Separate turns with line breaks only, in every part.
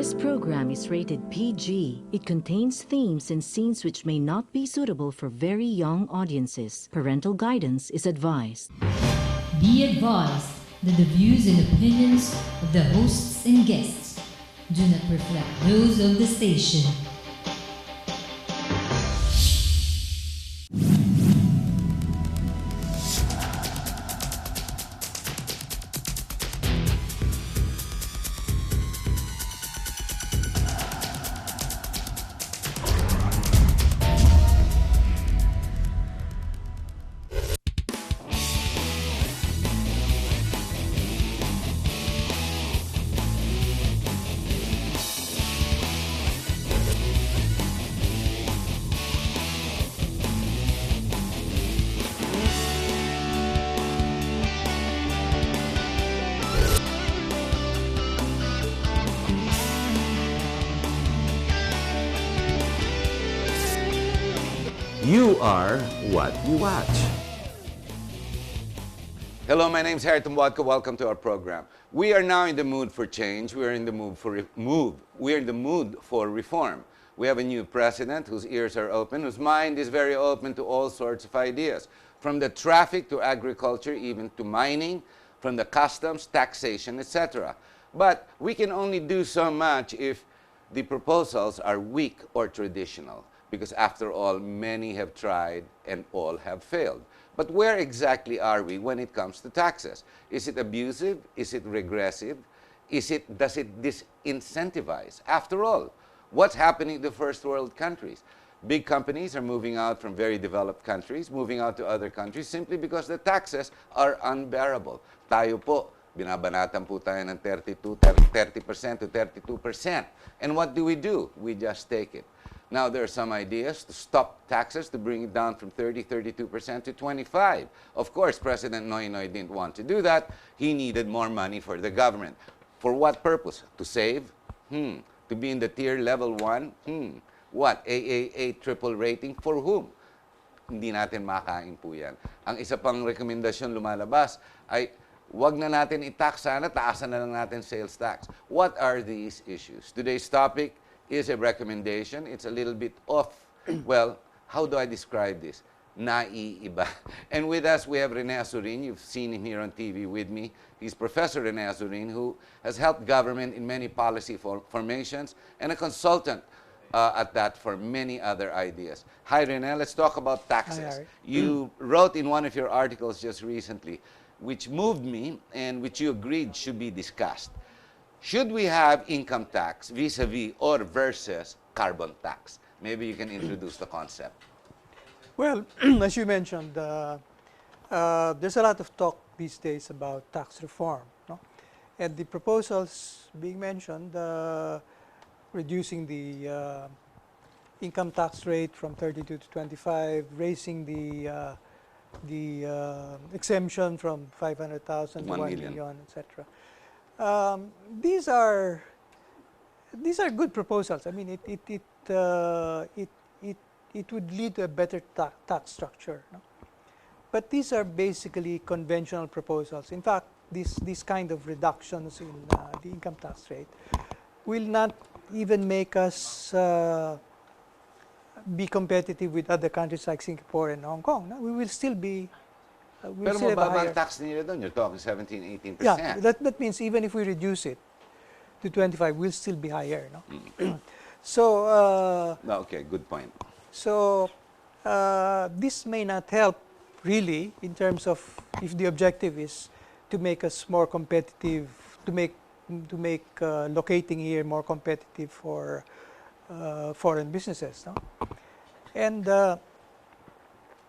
This program is rated PG. It contains themes and scenes which may not be suitable for very young audiences. Parental guidance is advised.
Be advised that the views and opinions of the hosts and guests do not reflect those of the station.
You are what you watch.
Hello, my name is Harriton Wadka. Welcome to our program. We are now in the mood for change. We are in the mood for We are in the mood for reform. We have a new president whose ears are open, whose mind is very open to all sorts of ideas, from the traffic to agriculture, even to mining, from the customs, taxation, etc. But we can only do so much if the proposals are weak or traditional, because after all, many have tried and all have failed. But where exactly are we when it comes to taxes? Is it abusive? Is it regressive? Does it disincentivize? After all, what's happening in the first world countries? Big companies are moving out from very developed countries, moving out to other countries simply because the taxes are unbearable. Tayo po, binabanatan po tayo ng 30% to 32%. And what do? We just take it. Now, there are some ideas to stop taxes, to bring it down from 32% to 25%. Of course, President Noynoy didn't want to do that. He needed more money for the government. For what purpose? To save? To be in the tier level 1? What? AAA triple rating? For whom? Hindi natin makain po yan. Ang isa pang rekomendasyon lumalabas ay wag na natin i-tax sana, taasan na lang natin sales tax. What are these issues? Today's topic is a recommendation. It's a little bit off. Well, how do I describe this? Naiiba. And with us, we have Rene Azurin. You've seen him here on TV with me. He's Professor Rene Azurin, who has helped government in many policy formations and a consultant at that for many other ideas. Hi, Rene. Let's talk about taxes.
Hi,
You wrote in one of your articles just recently, which moved me and which you agreed should be discussed. Should we have income tax vis-a-vis or versus carbon tax? Maybe you can introduce the concept.
Well, as you mentioned, there's a lot of talk these days about tax reform, no? And the proposals being mentioned, reducing the income tax rate from 32 to 25, raising the exemption from 500,000 to 1 million, etc. These are good proposals. I mean, it would lead to a better tax structure, no? But these are basically conventional proposals. In fact, these kind of reductions in the income tax rate will not even make us be competitive with other countries like Singapore and Hong Kong. No? We will still be.
Pero mababa ang tax nila doon. You're talking 17-18%.
Yeah, that means even if we reduce it to 25, we'll still be higher. No? So.
Okay, good point.
So this may not help really in terms of if the objective is to make us more competitive, to make locating here more competitive for foreign businesses. No? And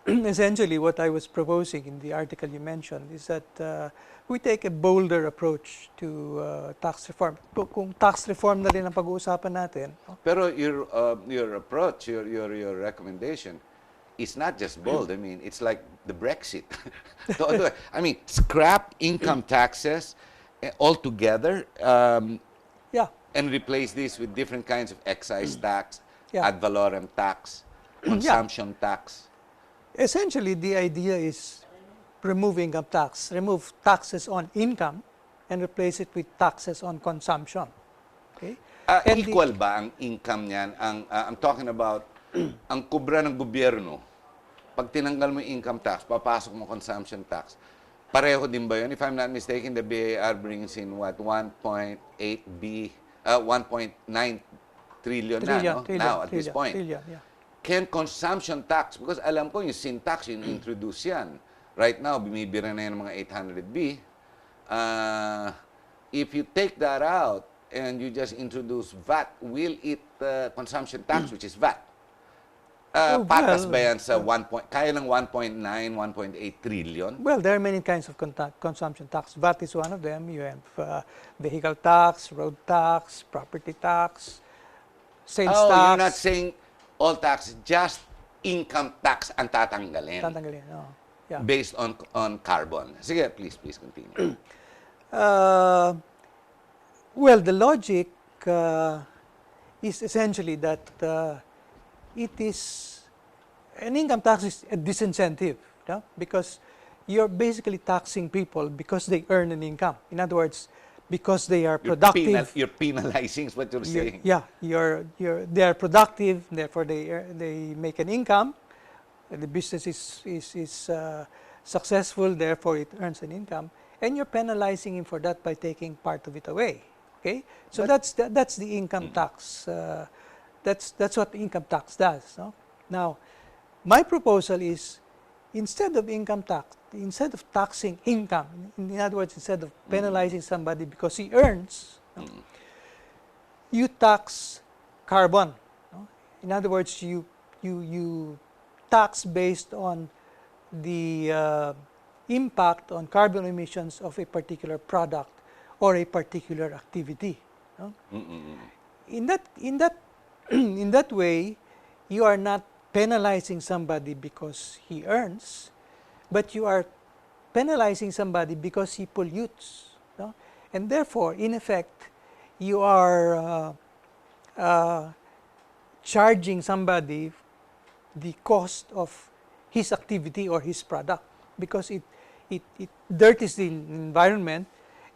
essentially what I was proposing in the article you mentioned is that we take a bolder approach to tax reform. Kung tax reform na rin ang pag-uusapan natin. No?
Pero your approach, your recommendation is not just bold. I mean, it's like the Brexit. I mean, scrap income taxes altogether and replace this with different kinds of excise tax, ad valorem tax, consumption tax.
Essentially, the idea is remove income tax, remove taxes on income, and replace it with taxes on consumption. Okay? And
Equal ba ang income niyan? I'm talking about ang kubra ng gobyerno. Pag tinanggal mo yung income tax, papasok mo consumption tax. Pareho din ba yun? If I'm not mistaken, the BAR brings in what? 1.9 trillion na, no? Now, at this point.
Trillion, yeah.
Can consumption tax, because alam ko yung sin tax, yung introduce yan. Right now, bumibira na yan ng mga 800B. If you take that out and you just introduce VAT, will it consumption tax, which is VAT? Patas ba yan sa kaya ng 1.9, 1.8 trillion?
Well, there are many kinds of consumption tax. VAT is one of them. You have vehicle tax, road tax, property tax, sales tax.
You're not saying all tax, just income tax ang tatanggalin.
Tatanggalin, yeah.
Based on carbon. Sige, please continue.
Well, the logic is essentially that it is an income tax is a disincentive, because you're basically taxing people because they earn an income. In other words, because they are productive.
You're penalizing is what you're saying.
They are productive, therefore they make an income. The business is successful, therefore it earns an income, and you're penalizing him for that by taking part of it away. Okay, so that's the income tax. That's what the income tax does. No? Now, my proposal is instead of income tax, instead of taxing income, in other words, instead of penalizing somebody because he earns, you tax carbon. No? In other words, you tax based on the impact on carbon emissions of a particular product or a particular activity. No? In that way, you are not penalizing somebody because he earns, but you are penalizing somebody because he pollutes. No? And therefore, in effect, you are charging somebody the cost of his activity or his product, because it dirties the environment,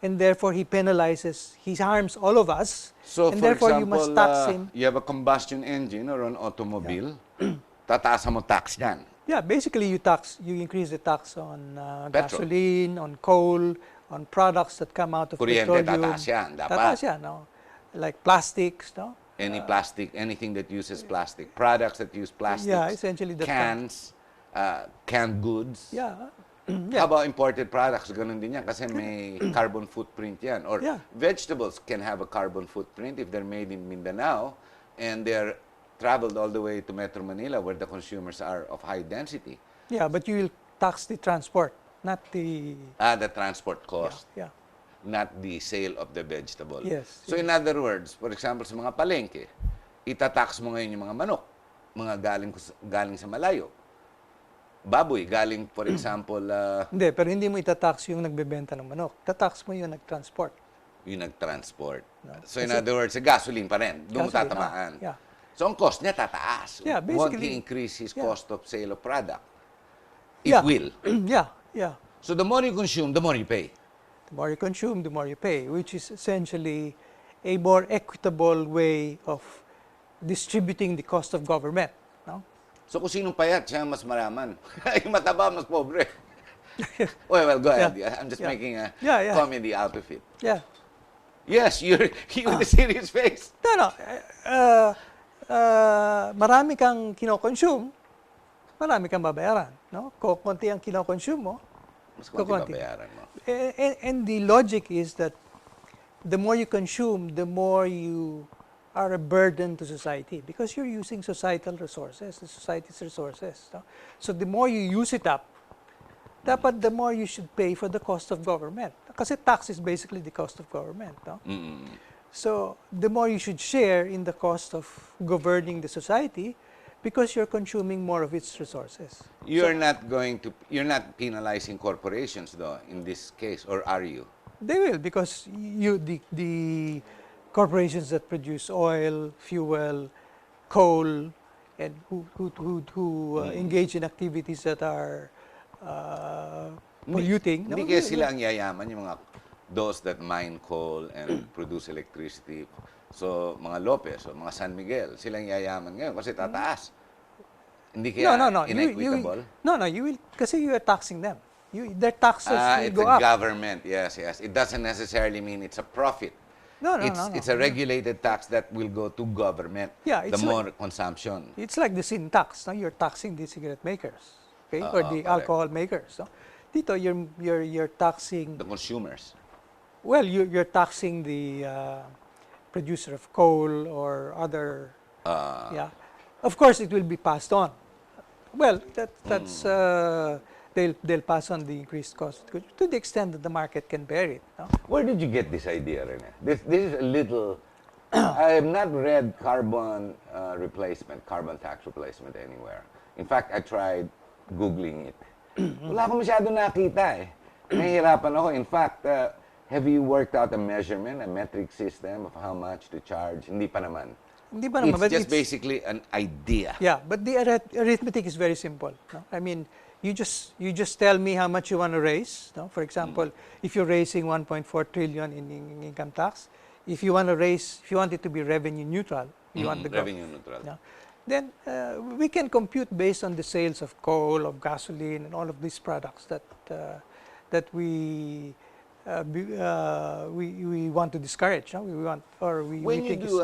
and therefore he penalizes, he harms all of us,
So,
and
for
therefore
example,
you must tax him.
you have a combustion engine or an automobile, tataasan mo tax yan.
Yeah, basically you increase the tax on
Petrol.
gasoline, on coal, on products that come out of
Kuryente,
petroleum.
tataas yan, dapat.
Tataas yan, no? Like plastics, no?
Any plastic, anything that uses plastic, products that use plastics,
Yeah, essentially the
cans, canned goods.
Yeah.
How about imported products? Ganun din yan kasi may carbon footprint yan. Or vegetables can have a carbon footprint if they're made in Mindanao and they're traveled all the way to Metro Manila where the consumers are of high density.
Yeah, but you will tax the transport, not the...
The transport cost,
Yeah.
not the sale of the vegetable.
Yes,
So in other words, for example, sa mga palengke, itatax mo ngayon yung mga manok, mga galing sa malayo. Baboy, galing, for example,
Hindi, pero hindi mo itatax yung nagbebenta ng manok. Tatax mo yung nag-transport.
yung nag-transport.
No.
So in other words, sa gasoline pa rin, doon mo
Gasoline,
tatamaan.
yeah.
So ang cost niya tataas.
Yeah,
Won't
basically,
he increase his
yeah.
cost of sale of product? It
Yeah.
will.
Yeah.
So the more you consume, the more you pay.
The more you consume, the more you pay, which is essentially a more equitable way of distributing the cost of government. No?
So kung sinong payat, siya ang mas maraman. Yung mataba, mas pobre. Well, go ahead.
Yeah.
I'm just
Yeah.
making a
Yeah.
comedy out of it.
Yeah.
Yes, you with a serious face.
No. Marami kang kinoconsume, marami kang babayaran. No? Konti ang kinoconsume mo,
Mas konti
kukunti.
babayaran mo.
And the logic is that the more you consume, the more you are a burden to society because you're using societal resources, the society's resources. No? So the more you use it up, dapat the more you should pay for the cost of government. Kasi tax is basically the cost of government. No? So the more you should share in the cost of governing the society because you're consuming more of its resources.
You're not penalizing corporations though in this case, or are you?
They will, because the corporations that produce oil, fuel, coal, and who engage in activities that are polluting.
Hindi kaya sila ang yayaman, yung mga those that mine coal and produce electricity. So, mga Lopez o mga San Miguel, silang yayaman ngayon kasi tataas. Hindi kaya inequitable?
You will, kasi you are taxing them. Their taxes will
It's
go
a
up.
government, yes. It doesn't necessarily mean it's a profit.
No.
It's a regulated tax that will go to government.
Yeah,
the
it's
more consumption.
It's like the sin tax. No? You're taxing the cigarette makers, okay, or the
correct.
alcohol makers. No? Dito, you're taxing.
The consumers.
Well, you're taxing the producer of coal or other. Yeah, of course it will be passed on. Well, that's they'll pass on the increased cost to the extent that the market can bear it. No?
Where did you get this idea, Rene? This is a little. I have not read carbon tax replacement anywhere. In fact, I tried Googling it. Wala akong masyado nakita eh. Nahihirapan ako. In fact, have you worked out a measurement, a metric system of how much to charge? Hindi pa naman.
Hindi pa naman,
It's
but
just basically an idea.
Yeah, but the arithmetic is very simple. No? I mean, you just tell me how much you want to raise. No? For example, if you're raising 1.4 trillion in income tax, if you want it to be revenue neutral, you want the
revenue neutral.
No? Then we can compute based on the sales of coal, of gasoline, and all of these products that we want to discourage. No?
When you do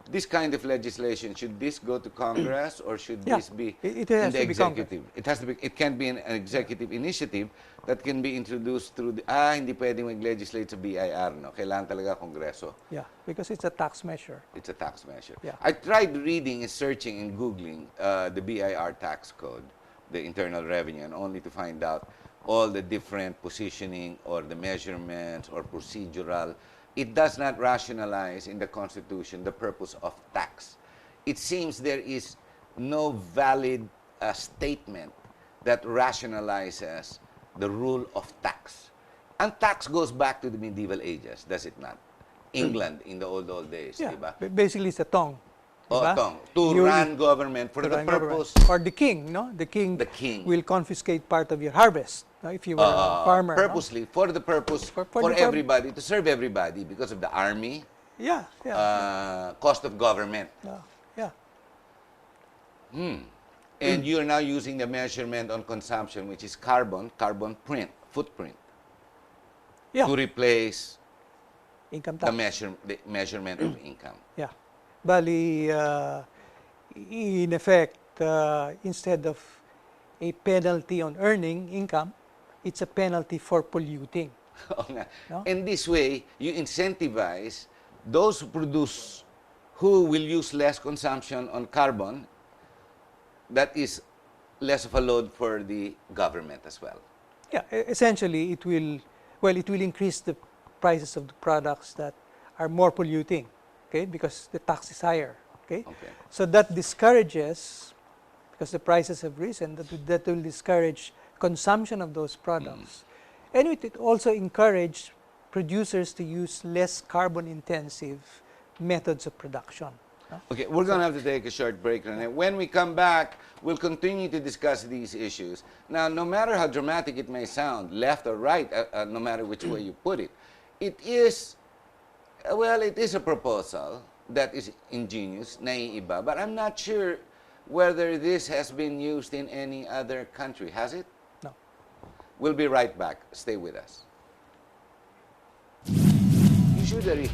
this kind of legislation, should this go to Congress or should this be
it
in
has
the
to be
executive? It has to be. It can be an executive initiative that can be introduced through the. Hindi pwedeng mag-legislate sa BIR, no? Kailangan talaga Kongreso.
Yeah, because it's a tax measure.
It's a tax measure.
Yeah.
I tried reading and searching and Googling the BIR tax code, the Internal Revenue, and only to find out all the different positioning or the measurements or procedural. It does not rationalize in the Constitution the purpose of tax. It seems there is no valid statement that rationalizes the rule of tax. And tax goes back to the medieval ages, does it not? England in the old days,
Yeah,
diba?
basically it's a tong. Diba?
Tong. To run government for
to
the
run
purpose.
government. Or the king, no? The king will confiscate part of your harvest, no? If you were a farmer.
Purposely, for the purpose, for everybody, to serve everybody because of the army,
Yeah,
cost of government.
yeah.
And you're now using the measurement on consumption, which is carbon footprint,
Yeah.
to replace
Income
the
tax.
measurement of income.
Yeah. Bali, in effect, instead of a penalty on earning income, it's a penalty for polluting.
Oo nga.
No?
And this way, you incentivize those who will use less consumption on carbon. That is less of a load for the government as well.
Yeah, essentially, it will increase the prices of the products that are more polluting, okay, because the tax is higher, okay? So that discourages, because the prices have risen, that will discourage consumption of those products. And it also encourage producers to use less carbon-intensive methods of production. No?
Okay, we're going to have to take a short break, Rene. When we come back, we'll continue to discuss these issues. Now, no matter how dramatic it may sound, left or right, no matter which way you put it, it is a proposal that is ingenious, naiiba, but I'm not sure whether this has been used in any other country. Has it?
No.
We'll be right back. Stay with us. Usually,